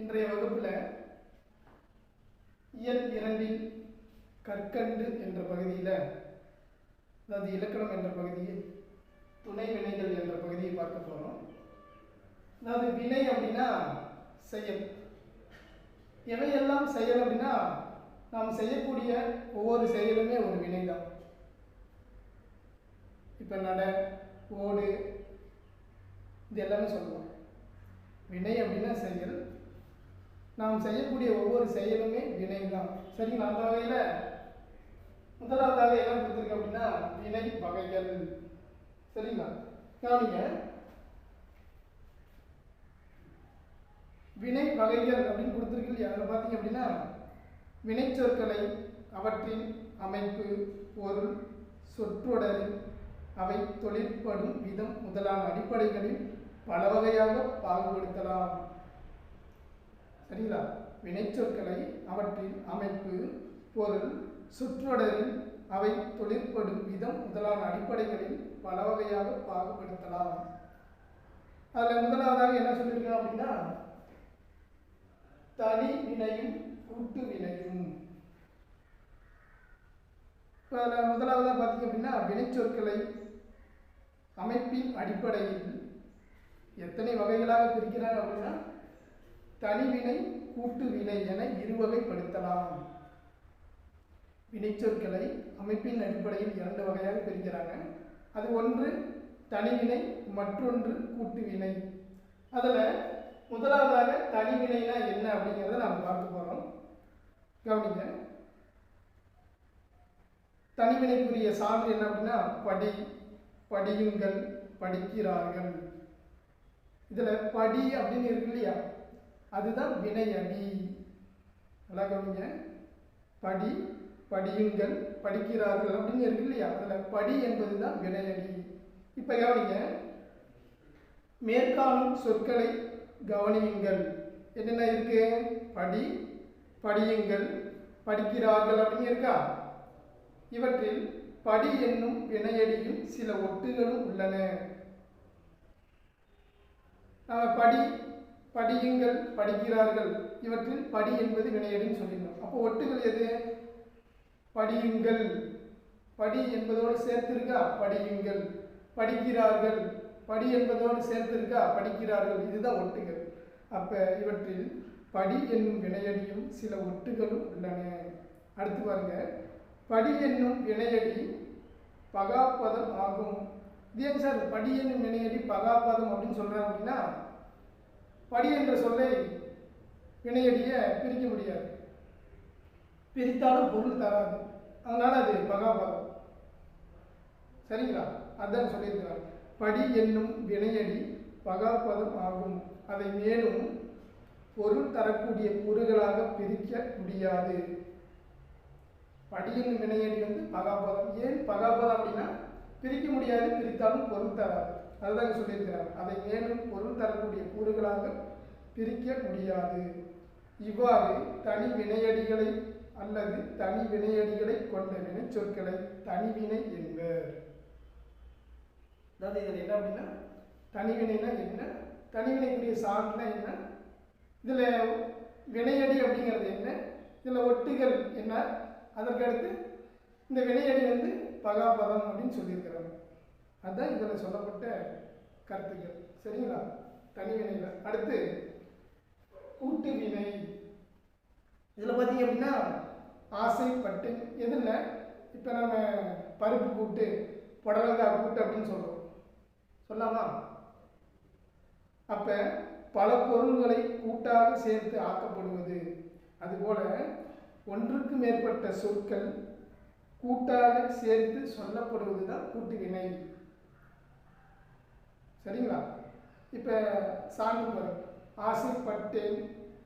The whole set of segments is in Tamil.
இன்றைய வகுப்பில் இயல் 2 கற்கண்டு என்ற பகுதியில், அதாவது இலக்கணம் என்ற பகுதியில் துணை வினைகள் என்ற பகுதியை பார்க்க போகிறோம். அதாவது வினை அப்படின்னா செயல். எவையெல்லாம் செயல் அப்படின்னா நாம் செய்யக்கூடிய ஒவ்வொரு செயலுமே ஒரு வினை தான். இப்போ நட, ஓடு, இது எல்லாமே சொல்லலாம். வினை அப்படின்னா செயல். நாம் செய்யக்கூடிய ஒவ்வொரு செயலுமே வினை தான். சரிங்களா? அந்த வகையில் முதலாவதாக என்ன கொடுத்துருக்கு அப்படின்னா வினை வகைகள். சரிங்களா? கவனிங்க, வினை வகைகள் அப்படின்னு கொடுத்துருக்கு இல்லையா? அதில் பார்த்தீங்க அப்படின்னா வினைச்சொற்களை அவற்றின் அமைப்பு, பொருள், சொற்றொடரில் அவை தொழிற்படும் விதம் முதலான அடிப்படைகளில் பல வகையாக பாகுபடுத்தலாம். சரிங்களா? வினைச்சொற்களை அவற்றின் அமைப்பு, பொருள், சொற்றொடரில் அவை தொழிற்படும் விதம் முதலான அடிப்படைகளில் பல வகையாக பாகுபடுத்தலாம். அதில் முதலாவதாக என்ன சொல்லியிருக்கோம் அப்படின்னா தனி வினையும் கூட்டு வினையும். இப்போ அதில் முதலாவதாக பார்த்தீங்க அப்படின்னா வினைச்சொற்களை அமைப்பின் அடிப்படையில் எத்தனை வகைகளாக பிரிக்கிறாங்க அப்படின்னா தனிவினை, கூட்டு வினை என இருவகைப்படுத்தலாம். வினைச்சொற்களை அமைப்பின் அடிப்படையில் 2 வகையாக பிரிக்கிறாங்க. அது ஒன்று தனிவினை, மற்றொன்று கூட்டு வினை. அதில் முதலாவதாக தனிவினைனா என்ன அப்படிங்கிறத நாம் பார்க்க போகிறோம். கவனிங்க, தனிவினைக்குரிய சான்று என்ன அப்படின்னா படி, படியுங்கள், படிக்கிறார்கள். இதில் படி அப்படின்னு இருக்கு இல்லையா, அதுதான் வினையடி. நல்லா கவனிங்க, படி, படியுங்கள், படிக்கிறார்கள் அப்படின்னு இருக்கு இல்லையா, அதில் படி என்பது தான் வினையடி. இப்போ கவனிங்க, மேற்காணும் சொற்களை கவனியுங்கள். என்னென்ன இருக்கு? படி, படியுங்கள், படிக்கிறார்கள் அப்படின்னு இருக்கா? இவற்றில் படி என்னும் வினையடியும் சில ஒட்டுகளும் உள்ளன. படி, படியுங்கள், படிக்கிறார்கள், இவற்றில் படி என்பது வினையடின்னு சொல்லிடணும். அப்போ ஒட்டுகள் எது? படியுங்கள், படி என்பதோடு சேர்த்திருக்கா, படியுங்கள், படிக்கிறார்கள், படி என்பதோடு சேர்த்திருக்கா, படிக்கிறார்கள், இதுதான் ஒட்டுகள். அப்போ இவற்றில் படி என்னும் வினையடியும் சில ஒட்டுகளும் உள்ளன. அடுத்து பாருங்க, படி என்னும் வினையடி பகாப்பதம் ஆகும். இது ஏன் சார் படி என்னும் வினையடி பகாப்பதம் அப்படின்னு சொல்றாங்க அப்படின்னா, படி என்ற சொல்லை வினையடியை பிரிக்க முடியாது, பிரித்தாலும் பொருள் தராது, அதனால அது பகாபதம். சரிங்களா? அதான் சொல்லியிருக்கிறாங்க. படி என்னும் வினையடி பகாபதம் ஆகும். அதை மேலும் பொருள் தரக்கூடிய கூறுகளாக பிரிக்க முடியாது. படி என்னும் வினையடி பகாபதம். ஏன் பகாபதம் அப்படின்னா பிரிக்க முடியாது, பிரித்தாலும் பொருள் தராது, அதுதான் சொல்லியிருக்கிறாங்க. அதை மேலும் பொருள் தரக்கூடிய கூறுகளாக பிரிக்க முடியாது. இவ்வாறு தனி வினையடிகளை அல்லது தனி வினையடிகளை கொண்ட வினை சொற்களை தனிவினை என்பர். அதாவது இதில் என்ன அப்படின்னா தனிவினைனா என்ன, தனிவினைக்குரிய சான்றுனா என்ன, இதில் வினையடி அப்படிங்கிறது என்ன, இதில் ஒட்டுகள் என்ன, அதற்கடுத்து இந்த வினையடி பகாபதம் அப்படின்னு சொல்லியிருக்கிறாங்க. அதுதான் இதில் சொல்லப்பட்ட கருத்துக்கள். சரிங்களா? தனிவினையில். அடுத்து கூட்டு வினை. இதில் பார்த்தீங்க அப்படின்னா ஆசைப்பட்டு, எதில் இப்போ நம்ம பருப்பு கூட்டு, புடலங்காய் கூட்டு அப்படின்னு சொல்கிறோம், சொல்லாமா? அப்போ பல பொருள்களை கூட்டாக சேர்த்து ஆக்கப்படுவது. அதுபோல ஒன்றுக்கு மேற்பட்ட சொற்கள் கூட்டாக சேர்த்து சொல்லப்படுவது தான் கூட்டு வினை. சரிங்களா? இப்போ சான்று பாருங்க, ஆசைப்பட்டேன்,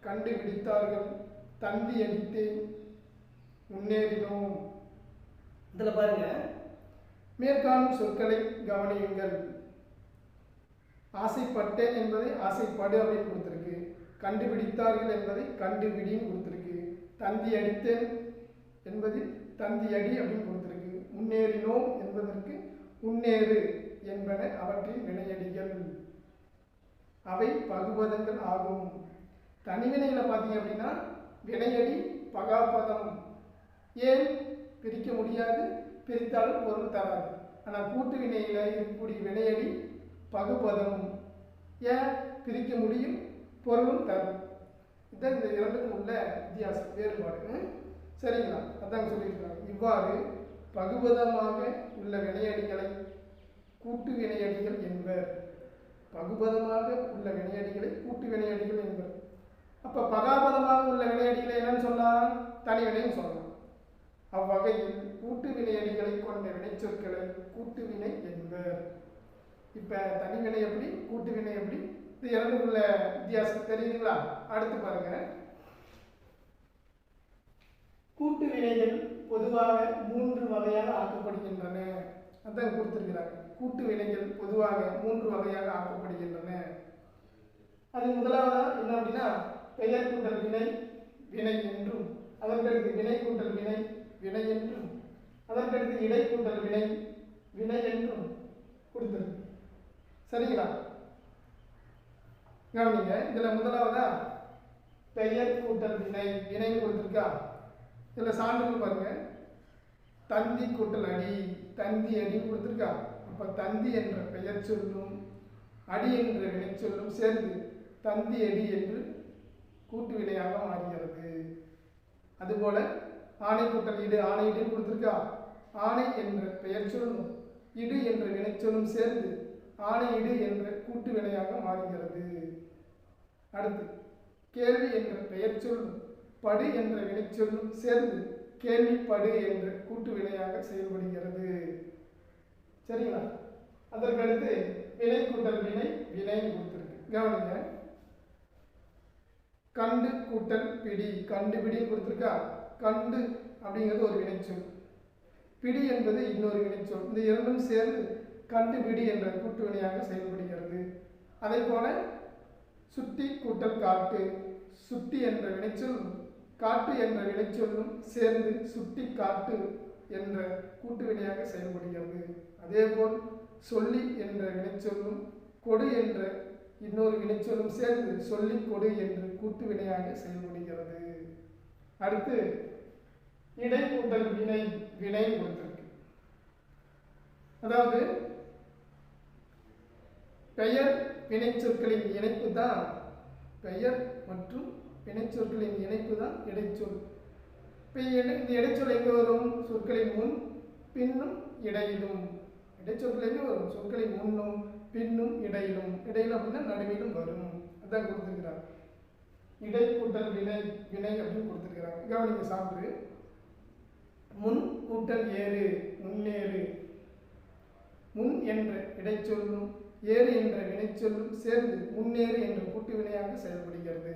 கண்டுபிடித்தார்கள், தந்தி அடித்தேன், முன்னேறினோம். இதில் பாருங்க, மேற்காணும் சொற்களை கவனியுங்கள். ஆசைப்பட்டேன் என்பதை ஆசைப்படு அப்படின்னு கொடுத்துருக்கு, கண்டுபிடித்தார்கள் என்பதை கண்டுபிடின்னு கொடுத்துருக்கு, தந்தி அடித்தேன் என்பதில் தந்தி அடி அப்படின்னு கொடுத்துருக்கு, முன்னேறினோம் என்பதற்கு முன்னேறு என்பன அவற்றின் வினையடிகள். அவை பகுபதங்கள் ஆகும். தனிவினைகளை பார்த்தீங்க அப்படின்னா வினையடி பகாபதம். ஏன் பிரிக்க முடியாது, பிரித்தாலும் பொருள் தராது. ஆனால் கூட்டு வினையில் இருக்கக்கூடிய வினையடி பகுபதம். ஏன் பிரிக்க முடியும், பொருளும் தரும். இதுதான் இந்த இரண்டுக்கும் உள்ள வித்தியாசம், வேறுபாடு. சரிங்களா? அதான் சொல்லியிருக்காங்க. இவ்வாறு பகுபதமாக உள்ள வினையடிகளை கூட்டு வினையடிகள் என்பர். பகுபதமாக உள்ள வினையடிகளை கூட்டு வினையடிகள் என்பர். அப்போ பகாபதமாக உள்ள வினையடிகளை என்னன்னு சொல்லலாம், தனிவினைன்னு சொல்லலாம். அவ்வகையில் கூட்டு வினையடிகளை கொண்ட வினைச்சொற்களை கூட்டு வினை என்பர். இப்போ தனிவினை எப்படி, கூட்டு வினை எப்படி, இது இரண்டுக்குள்ள வித்தியாசம் தெரியுதுங்களா? அடுத்து பாருங்க. கூட்டு வினைகள் பொதுவாக 3 வகையாக ஆக்கப்படுகின்றன. அதான் கொடுத்திருக்கிறாங்க. கூட்டு வினைகள் பொதுவாக 3 வகையாக ஆக்கப்படுகின்றன. அது முதலாவதா என்ன அப்படின்னா, பெயர் கூட்டல் வினை வினை என்றும், அதற்கடுத்து வினை கூட்டல் வினை வினை என்றும், அதற்கடுத்து இடை கூட்டல் வினை வினை என்றும் கொடுத்திருக்கு. சரிங்களா? கவனிங்க. இதுல முதலாவதா பெயர் கூட்டல் வினை வினைன்னு கொடுத்திருக்கா. இதுல சான்றுகள் பாருங்க. தந்தி கூட்டல் அடி, தந்தி அடி கொடுத்திருக்கா. அப்ப தந்தி என்ற பெயர் சொல்லும் அடி என்ற வினை சொல்லும் சேர்ந்து தந்தி அடி என்று கூட்டு வினையாக மாறுகிறது. அதுபோல ஆணை கூட்டல் இடு, ஆணை இடுன்னு கொடுத்திருக்கா. ஆணை என்ற பெயர் சொல்லும் இடு என்ற வினை சொல்லும் சேர்ந்து ஆணை இடு என்ற கூட்டு வினையாக மாறுகிறது. அடுத்து கேள்வி என்ற பெயர் சொல்லும் படு என்ற வினை சொல்லும் சேர்ந்து கேள்விப்படு என்ற கூட்டு வினையாக செயல்படுகிறது. சரிங்களா? அதற்கடுத்து வினை கூட்டல் வினை வினை கொடுத்திருக்கு. கவனிங்க. கண்டு கூட்டல் பிடி, கண்டுபிடின்னு கொடுத்திருக்கா. கண்டு அப்படிங்கிறது ஒரு வினைச்சொல், பிடி என்பது இன்னொரு வினைச்சொல். இந்த இரண்டும் சேர்ந்து கண்டுபிடி என்ற கூட்டு வினையாக செயல்படுகிறது. அதே போல சுட்டி கூட்டல் காட்டு, சுட்டி என்ற வினைச்சொல்லும் காட்டு என்ற வினைச்சொல்லும் சேர்ந்து சுட்டி காட்டு என்ற கூட்டு வினையாக செயல்படுகிறது. அதேபோல் சொல்லி என்ற வினைச்சொல்லும் கொடு என்ற இன்னொரு வினைச்சொல்லும் சேர்ந்து சொல்லி கொடு என்று கூட்டு வினையாக செயல்படுகிறது. அடுத்து இடை கூட்டல் வினை வினை கொடுத்திருக்கு. அதாவது பெயர் வினைச்சொற்களின் இணைப்பு தான், பெயர் மற்றும் வினைச்சொற்களின் இணைப்பு தான் இடைச்சொல். இப்போ இந்த இடைச்சொல் எங்கே வரும்? சொற்களின் முன் பின்னும் இடையிலும். இடைச்சொற்கள் எங்கே வரும்? சொற்களின் முன்னும் பின்னும் இடையிலும். இடையிலும் அப்படின்னா நடுவிலும் வரும். அதான் கொடுத்துருக்கிறாங்க. இடை கூட்டல் வினை வினை அப்படின்னு கொடுத்துருக்கிறாங்க. கவனிங்க சான்று. முன் கூட்டல் ஏறு, முன்னேறு. முன் என்ற இடைச்சொல்லும் ஏறு என்ற வினைச்சொல்லும் சேர்ந்து முன்னேறு என்ற கூட்டு வினையாக செயல்படுகிறது.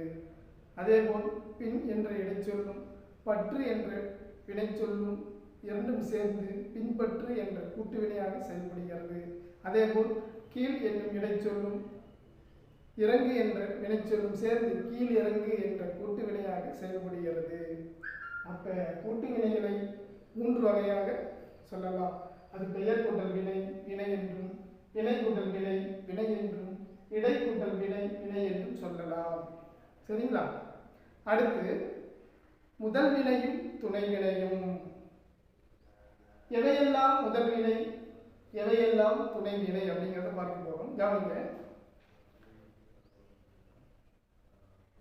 அதேபோல் பின் என்ற இடைச்சொல்லும் பற்று என்ற வினைச்சொல்லும் இரண்டும் சேர்ந்து பின்பற்று என்ற கூட்டு வினையாக செயல்படுகிறது. அதேபோல் கீழ் என்னும் இடைச்சொல்லும் இறங்கு என்ற வினைச்சொல்லும் சேர்ந்து கீழ் இறங்கு என்ற கூட்டு வினையாக செயல்படுகிறது. அப்ப கூட்டு வினைகளை 3 வகையாக சொல்லலாம். அது பெயர் கூட்டல் வினை வினை என்றும், வினை கூட்டல் வினை வினை என்றும், இடை கூட்டல் வினை வினை என்றும் சொல்லலாம். சரிங்களா? அடுத்து முதல் வினையும் துணை வினையும். எவையெல்லாம் முதல் வினை, எவையெல்லாம் துணை வினை அப்படிங்கிறத பார்க்க போறோம். கவனிங்க.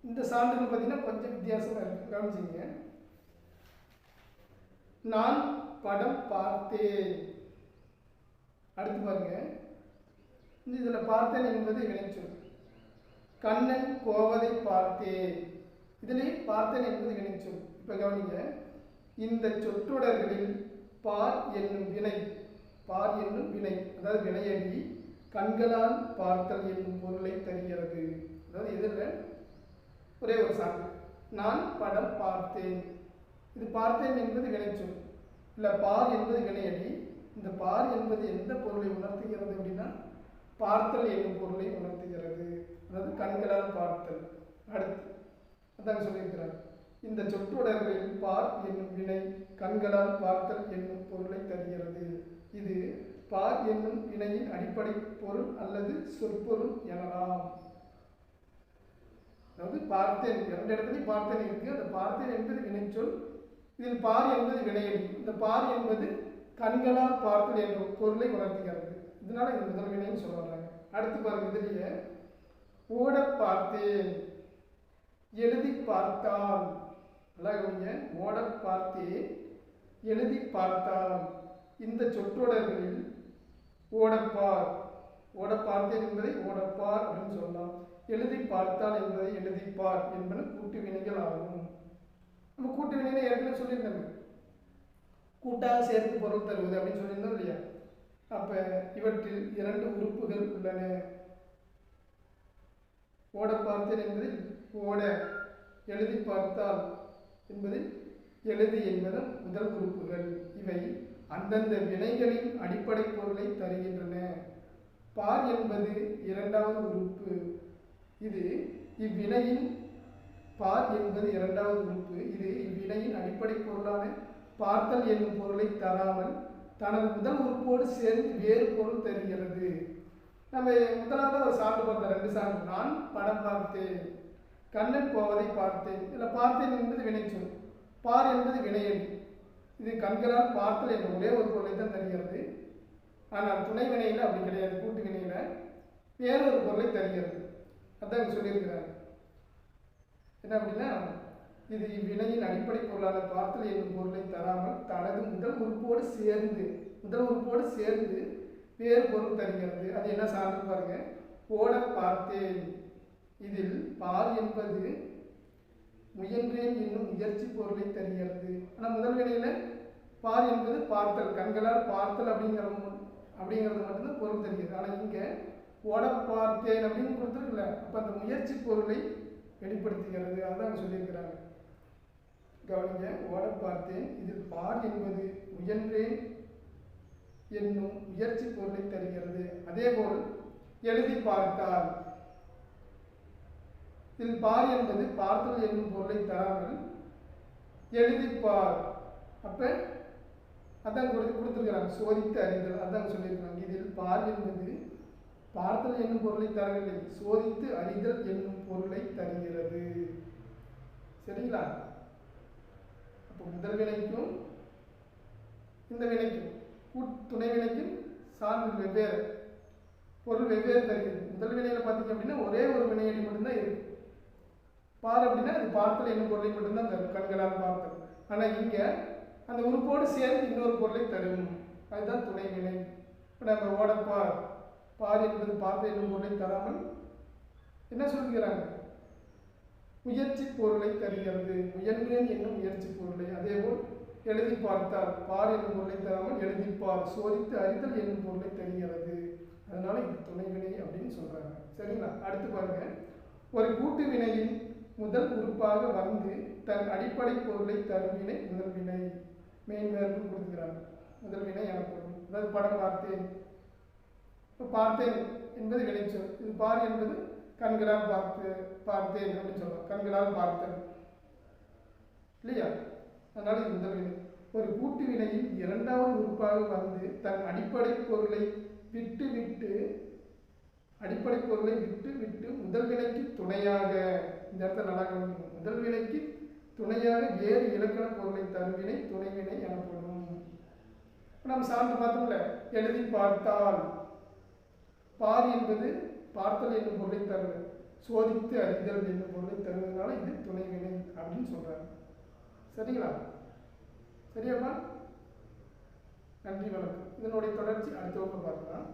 இந்த சான்றுகள் பார்த்தீங்கன்னா கொஞ்சம் வித்தியாசமா இருக்கு. கவனிச்சிங்க. நான் படம் பார்த்தேன். அடுத்து பாருங்க. இதுல பார்த்தேன் என்பது வினைச்சொல். கண்ணன் கோவதை பார்த்தேன். இதிலே பார்த்தேன் என்பது வினைச்சொல். இப்ப கவனிங்க. இந்த சொற்றொடர்களில் பார் என்னும் வினை, பார் என்னும் வினை, அதாவது வினையடி கண்களால் பார்த்தல் என்னும் பொருளை தருகிறது. அதாவது எதில் ஒரே ஒரு சான்று. நான் படம் பார்த்தேன். இது பார்த்தேன் என்பது வினைச்சொல். இல்லை, பார் என்பது வினையடி. இந்த பார் என்பது எந்த பொருளை உணர்த்துகிறது அப்படின்னா பார்த்தல் என்னும் பொருளை உணர்த்துகிறது. அதாவது கண்களால் பார்த்தல். அடுத்து அதான் சொல்லியிருக்கிறார். இந்த சொற்றொடர்களில் பார் என்னும் வினை கண்களால் பார்த்தல் என்னும் பொருளை தருகிறது. இது பார் என்னும் வினையின் அடிப்படை பொருள் அல்லது சொற்பொருள் எனலாம். அதாவது பார்த்தேன், இரண்டு இடத்துலையும் பார்த்தேன் இருக்கு. அந்த பார்த்தேன் என்பது வினைச்சொல், இதில் பார் என்பது வினையடி. இந்த பார் என்பது கண்களால் பார்த்தல் என்ற பொருளை உணர்த்துகிறது. இதனால இது முதல் வினைன்னு சொல்ல வர்றாங்க. அடுத்து பாருங்க, இதுலயே ஓட பார்த்தேன், எழுதி பார்த்தால், நல்லா கவனிங்க, ஓட பார்த்தேன், எழுதி பார்த்தால், இந்த சொற்றொடர்களில் ஓடப்பார், ஓட பார்த்தேன் என்பதை ஓடப்பார் அப்படின்னு சொல்லலாம். எழுதி பார்த்தால் என்பதை எழுதிப்பார் என்பது கூட்டு வினைகள் ஆகும். நம்ம கூட்டு வினைகளை ஏற்கனவே சொல்லியிருந்தோம், கூட்டாக சேர்த்து பொருள் தருவது அப்படின்னு சொல்லியிருந்தோம் இல்லையா? அப்ப இவற்றில் இரண்டு உறுப்புகள் உள்ளன. ஓட பார்த்தேன் என்பதில் ஓட, எழுதி பார்த்தால் என்பதில் எழுதி என்பதும் முதல் உறுப்புகள். இவை அந்தந்த வினைகளின் அடிப்படை பொருளை தருகின்றன. பார் என்பது இரண்டாவது உறுப்பு. இது இவ்வினையின் பார் என்பது இரண்டாவது உறுப்பு. இது இவ்வினையின் அடிப்படை பொருளான பார்த்தல் என்னும் பொருளை தராமல் தனது முதல் உறுப்போடு சேர்ந்து வேறு பொருள் தருகிறது. நம்ம முதலாவது ஒரு சான்று பார்த்தோம், ரெண்டு சான்று. நான் படம் பார்த்தேன், கண்ணன் போவதை பார்த்தேன். இதில் பார்த்தேன் என்பது வினைச்சொல், பார் என்பது வினையடி. இது கண்களால் பார்த்தல் என்ற ஒரே ஒரு பொருளை தான் தருகிறது. ஆனால் துணை வினையில் அப்படி கிடையாது. கூட்டு வினையில் வேறொரு பொருளை தருகிறது. அதான் சொல்லியிருக்கிறாங்க. என்ன அப்படின்னா, இது இவ்வினையின் அடிப்படை பொருளான பார்த்தல் என்னும் பொருளை தராமல் தனது முதல் உறுப்போடு சேர்ந்து வேறு பொருள் தருகிறது. அது என்ன சான்று பாருங்க, ஓட பார்த்தேன். இதில் பார் என்பது முயன்றேன் என்னும் முயற்சி பொருளை தருகிறது. ஆனால் முதல் வினையில பார் என்பது பார்த்தல், கண்களால் பார்த்தல் அப்படிங்கிறது மட்டும்தான் பொருள் தருகிறது. ஆனால் இங்கே ஓட பார்த்தேன் அப்படின்னு கொடுத்துருக்குல்ல, அப்போ அந்த முயற்சி பொருளை வெளிப்படுத்துகிறது. அதான் சொல்லியிருக்கிறாங்க. கவனிங்க, ஓட பார்த்தேன், இதில் பார் என்பது முயன்றேன் என்னும் முயற்சி பொருளை தருகிறது. அதேபோல் எழுதி பார்த்தால், இதில் பார் என்பது பார்த்தல் என்னும் பொருளை தராமல் எழுதிப்பார். அப்ப அதான் கொடுத்துருக்கிறாங்க, சோதித்து அறிதல். அதான் சொல்லியிருக்காங்க. இதில் பார் என்பது பார்த்தல் என்னும் பொருளை தரவில்லை, சோதித்து அறிதல் என்னும் பொருளை தருகிறது. சரிங்களா? அப்போ முதல் வினைக்கும் இந்த வினைக்கும் துணை வினைக்கும் சான்று வெவ்வேறு, பொருள் வெவ்வேறு தருகிறது. முதல் வினையில பார்த்தீங்க அப்படின்னா ஒரே ஒரு வினையடி மட்டும்தான் இருக்கு. பார் அப்படின்னா அது பார்த்தல் என்னும் பொருளை மட்டும்தான் தரும், கண்களால் பார்த்தல். ஆனால் இங்கே அந்த உறுப்போடு சேர்ந்து இன்னொரு பொருளை தரும். அதுதான் துணை வினை. இப்போ நம்ம ஓடப்பார், பார் என்பது பார்த்தல் என்னும் பொருளை தராமல் என்ன சொல்கிறாங்க, முயற்சி பொருளை தருகிறது. முயன்றேன் என்னும் முயற்சி பொருளை. அதேபோல் எழுதி பார்த்தால் பார் என்னும் பொருளை தராமல் எழுதிப்பார், சோதித்து அறிதல் என்னும் பொருளை தருகிறது. அதனால இது துணை வினை அப்படின்னு சொல்றாங்க. சரிங்களா? அடுத்து பாருங்க, ஒரு கூட்டு வினையின் முதல் உறுப்பாக வந்து தன் அடிப்படை பொருளை தரும் வினை முதல் வினை. மெயின் வேர்பு கொடுத்துக்கிறாங்க. முதல் வினை எனப்படும். அதாவது படம் பார்த்தேன், இப்போ பார்த்தேன் என்பது வினைச்சொல். இது பார் என்பது கண்களால் பார்த்தேன் அப்படின்னு சொல்லலாம், கண்களால் பார்த்தேன் இல்லையா? அதனால இது முதல் வினை. ஒரு கூட்டு வினையில் இரண்டாவது உறுப்பாக வந்து தன் அடிப்படை பொருளை விட்டு முதல் வினைக்கு துணையாக, இந்த இடத்துல நல்லா கவனிக்கணும், முதல் வினைக்கு துணையாக வேறு இலக்கண பொருளை தரும் வினை துணை வினை எனப்படும். நம்ம சார்ந்து பார்த்தோம்ல, எழுதி பார்த்தால் பார் என்பது பார்த்தல் என்னும் பொருளை தருவது, சோதித்து அறிதல் என்னும் பொருளை தருவதனால இது துணை வினை அப்படின்னு சொல்றாங்க. சரிங்களா? சரியாப்பா? நன்றி, வணக்கம். இதனுடைய தொடர்ச்சி அடுத்த வகுப்பில் பார்க்கலாம்.